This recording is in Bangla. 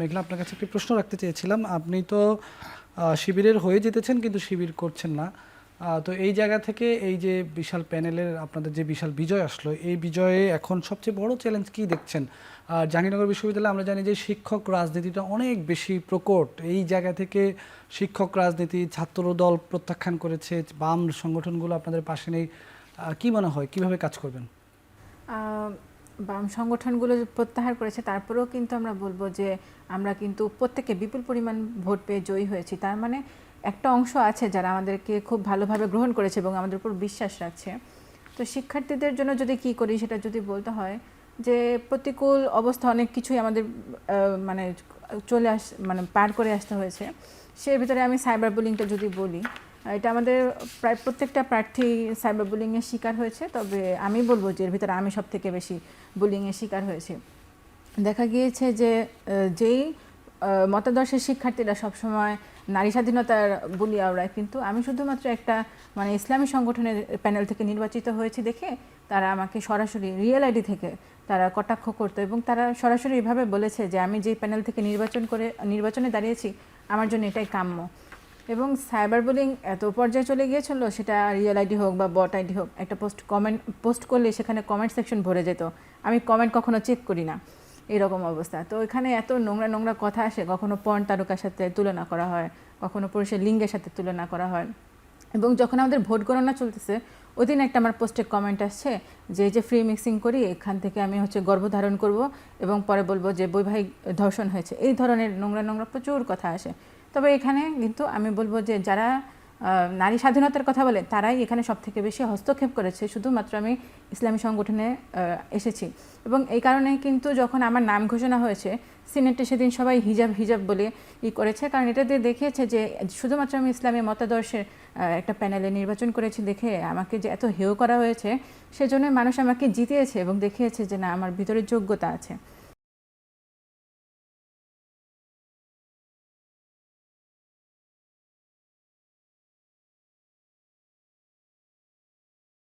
মেঘলা আপনার কাছে একটি প্রশ্ন রাখতে চেয়েছিলাম। আপনি তো শিবিরের হয়ে জিতেছেন কিন্তু শিবির করছেন না। তো এই জায়গা থেকে এই যে বিশাল প্যানেলের আপনাদের যে বিশাল বিজয় আসলো, এই বিজয়ে এখন সবচেয়ে বড় চ্যালেঞ্জ কি দেখছেন? জাহাঙ্গীরনগর বিশ্ববিদ্যালয়ে আমরা জানি যে শিক্ষক রাজনীতিটা অনেক বেশি প্রকট। এই জায়গা থেকে শিক্ষক রাজনীতি, ছাত্রদল প্রত্যাখ্যান করেছে, বাম সংগঠনগুলো আপনাদের পাশে নেই। কি মনে হয় কিভাবে কাজ করবেন? বাম সংগঠনগুলো প্রত্যাহার করেছে, তারপরেও কিন্তু আমরা বলবো যে আমরা কিন্তু প্রত্যেকে বিপুল পরিমাণ ভোট পেয়ে জয়ী হয়েছি। তার মানে একটা অংশ আছে যারা আমাদেরকে খুব ভালোভাবে গ্রহণ করেছে এবং আমাদের উপর বিশ্বাস রাখছে। তো শিক্ষার্থীদের জন্য যদি কি করি সেটা যদি বলতে হয়, যে প্রতিকূল অবস্থা অনেক কিছুই আমাদের মানে মানে পার করে আসতে হয়েছে। সে ভিতরে আমি সাইবার বুলিংটা যদি বলি, এটা আমাদের প্রায় প্রত্যেকটা প্রার্থী সাইবার বুলিংয়ের শিকার হয়েছে। তবে আমি বলবো যে এর ভিতরে আমি সব থেকে বেশি বুলিংয়ের শিকার হয়েছি। দেখা গিয়েছে যে যেই মতাদর্শের শিক্ষার্থীরা সবসময় নারী স্বাধীনতার বুলি আওড়ায়, কিন্তু আমি শুধুমাত্র একটা মানে ইসলামী সংগঠনের প্যানেল থেকে নির্বাচিত হয়েছি দেখে তারা আমাকে সরাসরি রিয়েল আইডি থেকে তারা কটাক্ষ করতো এবং তারা সরাসরি এভাবে বলেছে যে আমি যেই প্যানেল থেকে নির্বাচনে দাঁড়িয়েছি আমার জন্য এটাই কাম্য। এবং সাইবার বুলিং এত পর্যায়ে চলে গিয়েছিল, সেটা রিয়েল আইডি হোক বা বট আইডি হোক, একটা পোস্ট করলে সেখানে কমেন্ট সেকশন ভরে যেত। আমি কমেন্ট কখনো চেক করি না, এরকম অবস্থা। তো এখানে এত নোংরা নোংরা কথা আসে, কখনো পর্ন তারকার সাথে তুলনা করা হয়, কখনো পুরুষের লিঙ্গের সাথে তুলনা করা হয়। এবং যখন আমাদের ভোট গণনা চলতেছে ওই দিন একটা আমার পোস্টে কমেন্ট আসছে যে যে ফ্রি মিক্সিং করি এখান থেকে আমি গর্ভধারণ করব এবং পরে বলবো যে বৈবাহিক ধর্ষণ হয়েছে। এই ধরনের নোংরা নোংরা প্রচুর কথা আসে। তবে এখানে কিন্তু আমি বলবো যে যারা নারী স্বাধীনতার কথা বলে তারাই এখানে সব থেকে বেশি হস্তক্ষেপ করেছে। শুধুমাত্র আমি ইসলামী সংগঠনে এসেছি এবং এই কারণে কিন্তু যখন আমার নাম ঘোষণা হয়েছে সিনেটে সেদিন সবাই হিজাব হিজাব বলে করেছে, কারণ এটা দিয়ে দেখিয়েছে যে শুধুমাত্র আমি ইসলামী মতাদর্শের একটা প্যানেলে নির্বাচন করেছি দেখে আমাকে যে এত হেয় করা হয়েছে, সেজন্য মানুষ আমাকে জিতিয়েছে এবং দেখিয়েছে যে না, আমার ভিতরে যোগ্যতা আছে।